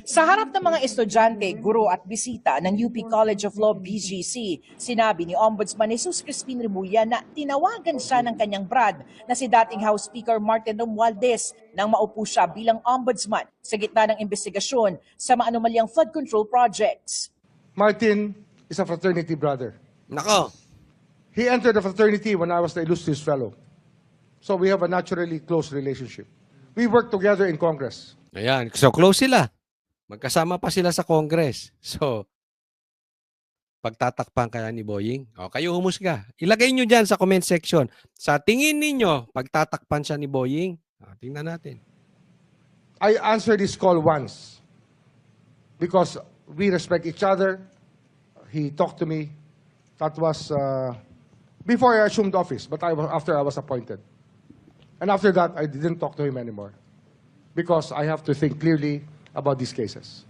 Sa harap ng mga estudyante, guro at bisita ng UP College of Law BGC, sinabi ni Ombudsman Jesus Crispin Remulla na tinawagan siya ng kanyang brad na si dating House Speaker Martin Romualdez nang maupo siya bilang ombudsman sa gitna ng investigasyon sa maanumalyang flood control projects. Martin is a fraternity brother. Nako. He entered the fraternity when I was the illustrious fellow. So we have a naturally close relationship. We work together in Congress. Ayan. So, close sila. Magkasama pa sila sa Congress. So, pagtatakpan kaya ni Boying? O, kayo humusga. Ilagay nyo dyan sa comment section. Sa tingin ninyo, pagtatakpan siya ni Boying? Tingnan natin. I answered this call once because we respect each other. He talked to me. That was before I assumed office, but after I was appointed. And after that, I didn't talk to him anymore because I have to think clearly about these cases.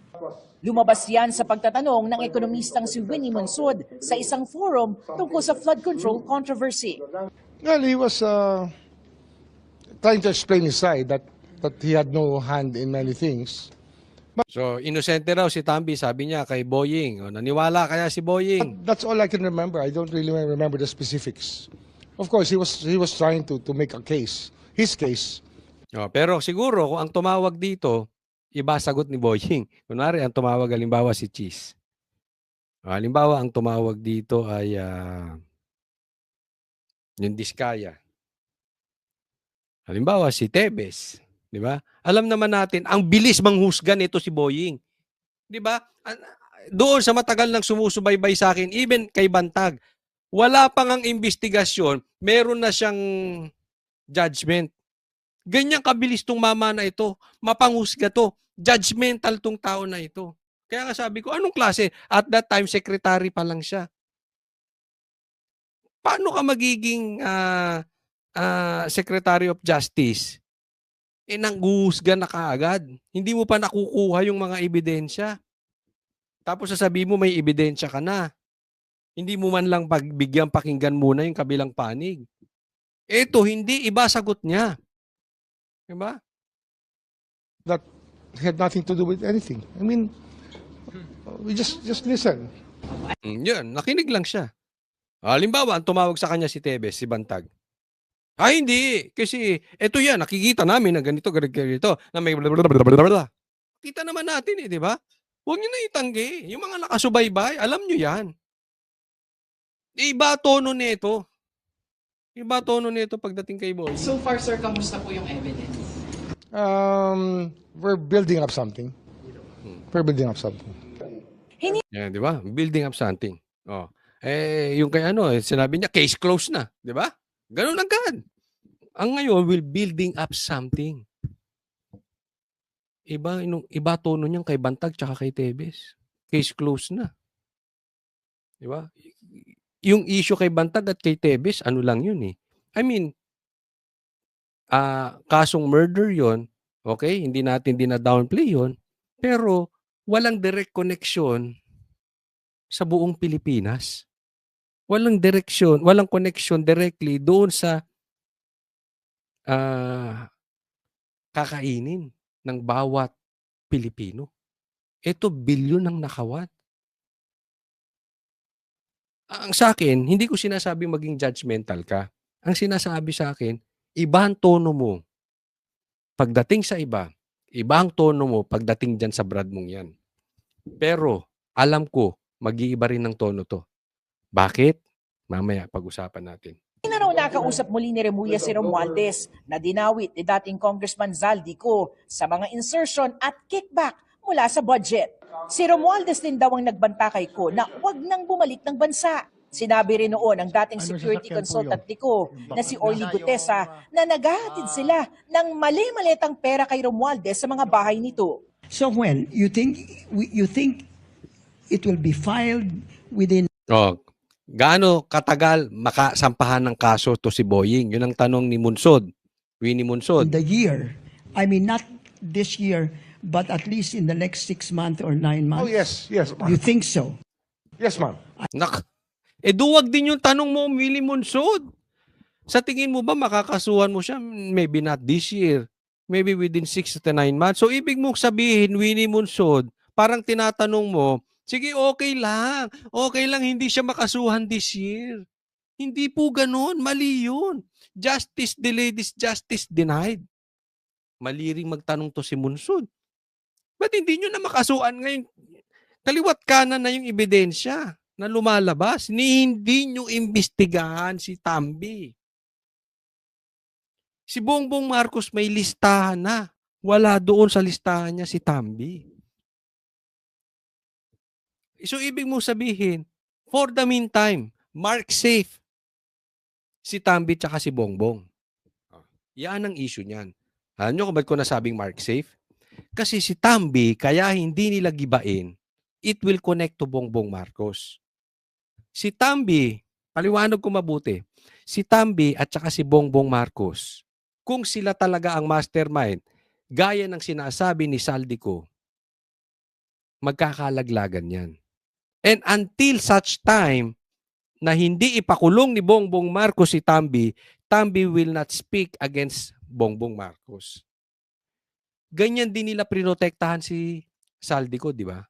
Lumabas yan sa pagtatanong ng ekonomistang si Winnie Monsod sa isang forum tungkol sa flood control controversy. Well, he was trying to explain his side that he had no hand in many things. So, inosente raw si Tambi, sabi niya kay Boying. O, naniwala kaya si Boying? That's all I can remember. I don't really remember the specifics. Of course, he was trying to make a case, his case. O, pero siguro, kung ang tumawag dito, iba sagot ni Boying. Kunwari, ang tumawag halimbawa si Cheese. O, halimbawa, ang tumawag dito ay yung Diskaya. Halimbawa, si Tebes. Di ba? Alam naman natin, ang bilis manghusga nito si Boying. Di ba? Doon sa matagal nang sumusubaybay sa akin, even kay Bantag, wala pang ang investigasyon, meron na siyang judgment. Ganyan kabilis tong mama na ito. Mapanghusga to. Judgmental tong tao na ito. Kaya nga sabi ko, anong klase? At that time, secretary pa lang siya. Paano ka magiging Secretary of Justice? Nangguhusga na kaagad. Hindi mo pa nakukuha yung mga ebidensya. Tapos sasabihin mo may ebidensya ka na. Hindi mo man lang pagbigyan pakinggan muna yung kabilang panig. Ito, hindi. Iba sagot niya. Diba? That had nothing to do with anything. I mean, we just listen. Yun, nakinig lang siya. Halimbawa, ang tumawag sa kanya si Tebes, si Bantag. Hindi. Kasi, eto yan, nakikita namin na ganito, ganito, na may blablabla. Kita naman natin di ba? Huwag nyo na itanggi. Yung mga nakasubaybay, alam nyo yan. Iba tono nito. Iba tono nito pagdating kay Boy. So far, sir, kamusta po yung evidence? We're building up something. We're building up something. Yan, di ba? Building up something. Oh. Yung kay sinabi niya, case closed na. Di ba? Ganun agad. Ang ngayon, will building up something. Iba tono niyang kay Bantag tsaka kay Tebes. Case closed na. Di ba? Yung issue kay Bantag at kay Tebes, ano lang yun eh. I mean, kasong murder yon, okay? Hindi natin dina-downplay yon, pero walang direct connection sa buong Pilipinas. Walang connection directly doon sa kakainin ng bawat Pilipino. Ito, bilyon ang nakawat. Ang sa akin, hindi ko sinasabi maging judgmental ka. Ang sinasabi sa akin, iba ang tono mo pagdating sa iba. Iba ang tono mo pagdating dyan sa brad mong yan. Pero, alam ko, mag-iiba rin ng tono to. Bakit? Mamaya, pag-usapan natin. Hindi na raw nakausap muli ni Remulla si Romualdez na dinawit ni dating Congressman Zaldico sa mga insertion at kickback mula sa budget. Si Romualdez din daw ang nagbanta kay Ko na huwag nang bumalik ng bansa. Sinabi rin noon ng dating security consultant ni Ko na si Orly Gutesa na naghahatid sila ng mali-malitang pera kay Romualdez sa mga bahay nito. So when you think it will be filed within Gaano katagal makasampahan ng kaso to si Boying? Yun ang tanong ni Munsod. Winnie Munsod. the year, I mean not this year, but at least in the next 6 months or 9 months? Oh, yes, yes. You think so? Yes, ma'am. Duwag din yung tanong mo, Winnie Munsod. Sa tingin mo ba makakasuhan mo siya? Maybe not this year. maybe within 6 to 9 months. So, ibig mong sabihin, Winnie Munsod, parang tinatanong mo, sige, okay lang. Okay lang, hindi siya makasuhan this year. Hindi po ganun. Mali yun. Justice delayed is justice denied. Mali ring magtanong to si Munsod. Ba't hindi nyo na makasuhan ngayon? Kaliwat kanan na yung ebidensya na lumalabas. Hindi nyo imbestigahan si Tambi. Si Bongbong Marcos may listahan na. Wala doon sa listahan niya si Tambi. So, ibig mo sabihin, for the meantime, mark safe si Tambi tsaka si Bongbong. Yan ang issue niyan. Alam nyo kung ba't ko nasabing mark safe? Kasi si Tambi, kaya hindi nila gibain, it will connect to Bongbong Marcos. Si Tambi, paliwanag ko mabuti, si Tambi at saka si Bongbong Marcos, kung sila talaga ang mastermind, gaya ng sinasabi ni Saldico, magkakalaglagan yan. And until such time na hindi ipakulong ni Bongbong Marcos si Tambi, Tambi will not speak against Bongbong Marcos. Ganyan din nila prinotektahan si Saldico, di ba?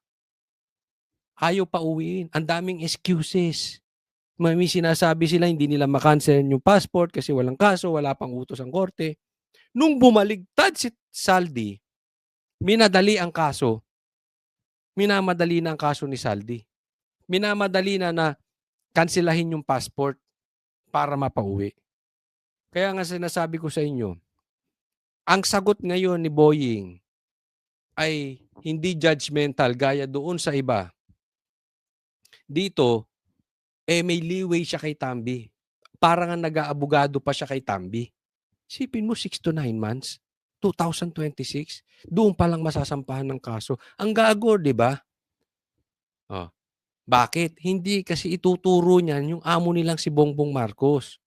Ayaw pa uwiin. Ang daming excuses. May sinasabi sila hindi nila makancel yung passport kasi walang kaso, wala pang utos ang korte. Nung bumaligtad si Saldi, minadali ang kaso. Minamadali na ang kaso ni Saldi. Minamadali na kanselahin yung passport para mapauwi. Kaya nga sinasabi ko sa inyo, ang sagot ngayon ni Boying ay hindi judgmental gaya doon sa iba. Dito, may leeway siya kay Tambi. Parang nag-aabogado pa siya kay Tambi. Sipin mo 6 to 9 months, 2026, doon pa lang masasampahan ng kaso. Ang gago, di ba? Oh. Bakit? Hindi kasi ituturo niyan yung amo nilang si Bongbong Marcos.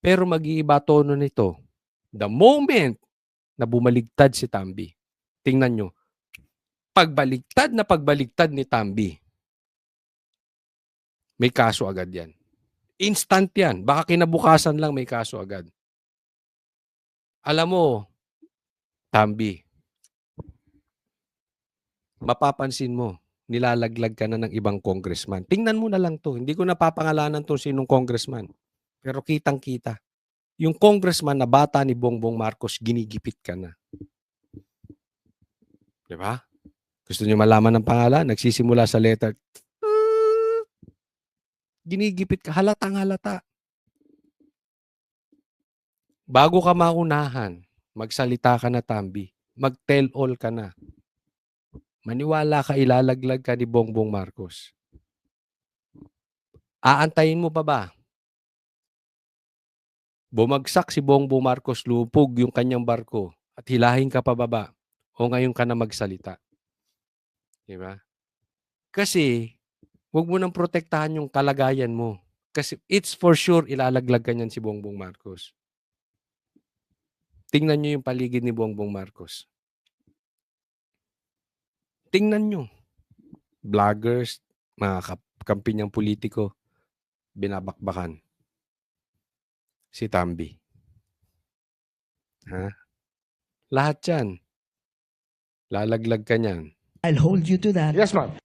Pero mag-iiba tono nito. The moment na bumaligtad si Tambi, tingnan nyo, pagbaligtad ni Tambi, may kaso agad yan. Instant yan. Baka kinabukasan lang may kaso agad. Alam mo, Tambi, mapapansin mo, nilalaglag ka na ng ibang congressman. Tingnan mo na lang to. Hindi ko napapangalanan to sinong congressman. Pero kitang-kita. Yung congressman na bata ni Bongbong Marcos, ginigipit ka na. Diba? Gusto niyo malaman ng pangalan? Nagsisimula sa letter. Ginigipit ka. Halatang halata. Bago ka maunahan, magsalita ka na, Tambi. Mag-tell all ka na. Maniwala ka, ilalaglag ka ni Bongbong Marcos. Aantayin mo pa ba? Bumagsak si Bongbong Marcos, lupog yung kanyang barko at hilahin ka pababa o ngayon ka na magsalita. Diba? Kasi, huwag mo nang protektahan yung kalagayan mo. Kasi it's for sure ilalaglag ka niyan si Bongbong Marcos. Tingnan nyo yung paligid ni Bongbong Marcos. Tingnan nyo. Vloggers, mga kampi niyang politiko, binabakbakan. Si Tambi. Ha? Lahat yan. Lalaglag ka niyan. I'll hold you to that. Yes, ma'am.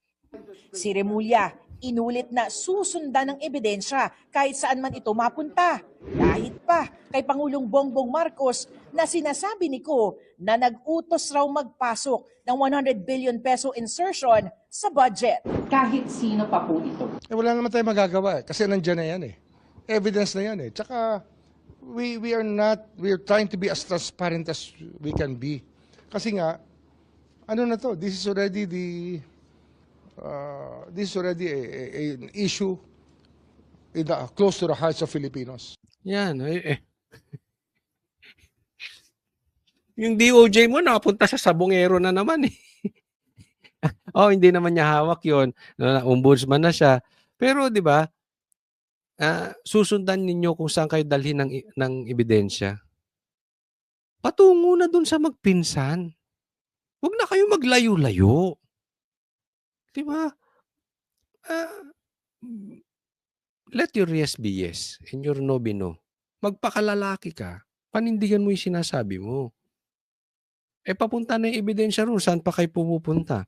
Si Remulla, inulit na susundan ng ebidensya kahit saan man ito mapunta. Kahit pa kay Pangulong Bongbong Marcos na sinasabi ni Ko na nag-utos raw magpasok ng 100 billion peso insertion sa budget. Kahit sino pa po ito. Wala naman tayo magagawa kasi nandiyan na yan eh. Evidence na yan eh. Tsaka, we are trying to be as transparent as we can be. Kasi nga, ano na to, this is already an issue close to the hearts of Filipinos. Yan. Yung DOJ mo napunta sa sabongero na naman eh. Hindi naman niya hawak yon. Ombudsman na siya. Pero 'di ba? Susundan ninyo kung saan kayo dalhin ng ebidensya. Patungo na dun sa magpinsan. Huwag na kayo maglayo-layo. 'Di ba? Let your yes be yes and your no be no. Magpakalalaki ka. Panindigan mo yung sinasabi mo. papunta na yung ebidensya roon. Saan pa kayo pumupunta?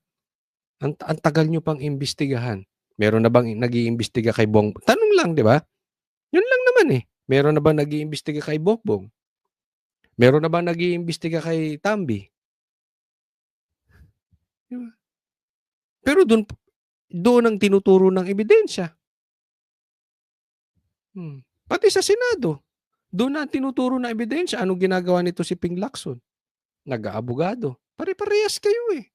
Ang tagal nyo pang imbestigahan. Meron na bang nag-iimbestiga kay Bongbong? Tanong lang, di ba? Yun lang naman eh. Meron na bang nag-iimbestiga kay Bongbong? Meron na bang nag-iimbestiga kay Tambi? Di ba? Pero doon ang tinuturo ng ebidensya. Pati sa Senado, doon na ang tinuturo ng ebidensya. Anong ginagawa nito si Ping Lacson? Nag-aabogado. Pare-parehas kayo eh.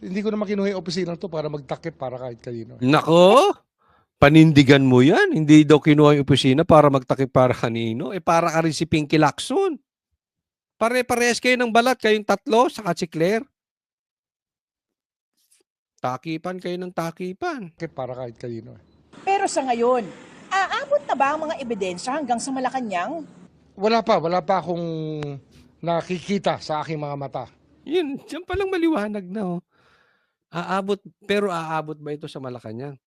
Hindi ko naman kinuha yung opisinang to para magtakip para kahit kanino. Nako, panindigan mo yan. Hindi daw kinuha yung opisina para magtakip para kanino. Para ka rin si Pinky Lacson. Pare-parehas kayo ng balat. Kayong tatlo, saka si Claire. Takipan kayo ng takipan. Takip para kahit kanino. Pero sa ngayon, aabot na ba ang mga ebidensya hanggang sa Malacanang? Wala pa akong nakikita sa aking mga mata. Yun, dyan palang maliwanag na oh. Pero aabot ba ito sa Malacanang?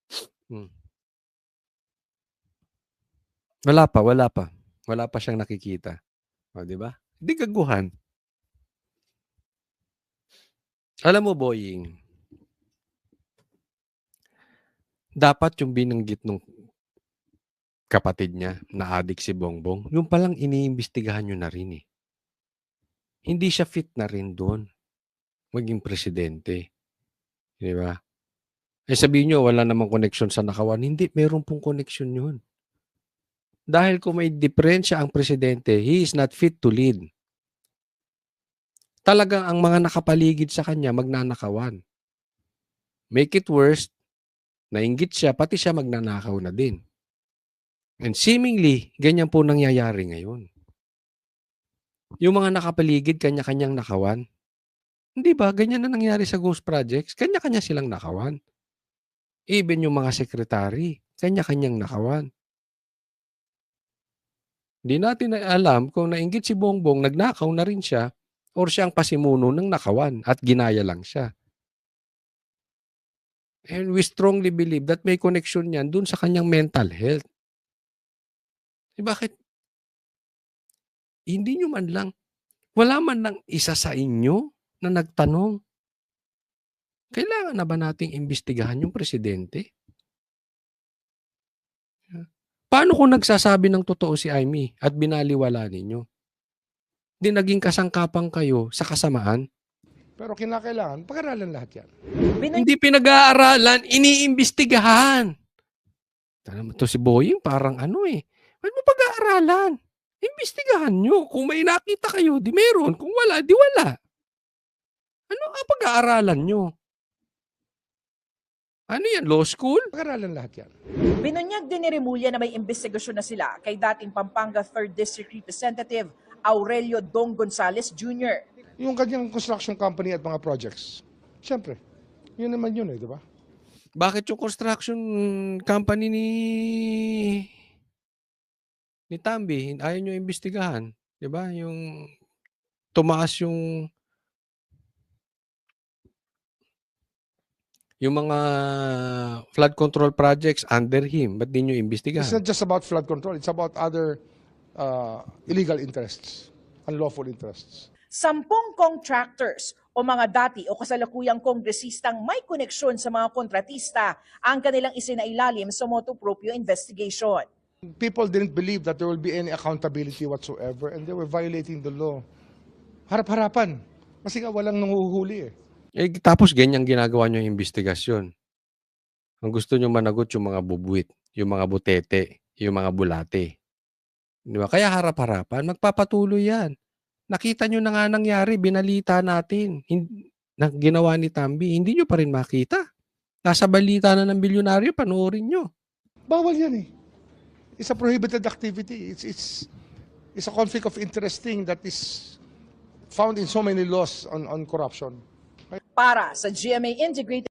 Wala pa. Wala pa siyang nakikita. O, di ba? Di gaguhan. Alam mo, Boying, dapat yung binanggit nung kapatid niya na adik si Bongbong, yung palang iniimbestigahan nyo na rin eh. Hindi siya fit na rin doon maging presidente. Di ba? Sabihin nyo, wala namang connection sa nakawan. Hindi, meron pong connection yun. Dahil kung may diferensya ang presidente, he is not fit to lead. Talagang ang mga nakapaligid sa kanya magnanakawan. Make it worse, nainggit siya, pati siya magnanakaw na din. And seemingly, ganyan po nangyayari ngayon. Yung mga nakapaligid, kanya-kanyang nakawan. Hindi ba? Ganyan na nangyari sa Ghost Projects. Kanya-kanya silang nakawan. Even yung mga sekretary, kanya-kanyang nakawan. Hindi natin alam kung nainggit si Bongbong, nagnakaw na rin siya, or siya ang pasimuno ng nakawan at ginaya lang siya. And we strongly believe that may connection yan dun sa kanyang mental health. Bakit? Hindi nyo man lang, wala man lang isa sa inyo na nagtanong, kailangan na ba nating imbestigahan yung presidente? Paano kung nagsasabi ng totoo si Amy at binaliwala ninyo? Di naging kasangkapan kayo sa kasamaan? Pero kinakailangan, pag-aralan lahat yan. Hindi pinag-aaralan, iniimbestigahan. Ito si Boying, parang ano eh. Ba't mo pag-aaralan? Imbestigahan nyo. Kung may nakita kayo, di meron. Kung wala, di wala. Ano ang pag-aaralan nyo? Ano yan, law school? Pag-aralan lahat yan. Binunyag din ni Remulla na may investigasyon na sila kay dating Pampanga 3rd District Representative Aurelio Dong Gonzales Jr. Yung kanyang construction company at mga projects. Siyempre, yun naman yun eh, di ba? Bakit yung construction company ni Tambi, ayaw nyo imbestigahan? Di ba? Yung tumaas yung mga flood control projects under him. Ba't di nyo It's imbestigahan? not just about flood control. It's about other illegal interests, unlawful interests. 10 contractors o mga dati o kasalukuyang kongresistang may koneksyon sa mga kontratista ang kanilang isinailalim sa motu proprio investigation. People didn't believe that there will be any accountability whatsoever and they were violating the law. Harap-harapan. Kasi nga walang nanguhuli eh. Tapos ganyan ginagawa nyo yung investigasyon. Ang gusto nyo managot yung mga bubuit, yung mga butete, yung mga bulate. Di ba? Kaya harap-harapan, magpapatuloy yan. Nakita nyo na nga nangyari, binalita natin. Na ginawa ni Tambi, hindi nyo pa rin makita. Nasa balita na ng bilyonaryo, panoorin nyo. Bawal yan eh. It's a prohibited activity. It's a conflict of interest thing that is found in so many laws on corruption. Para sa GMA Integrated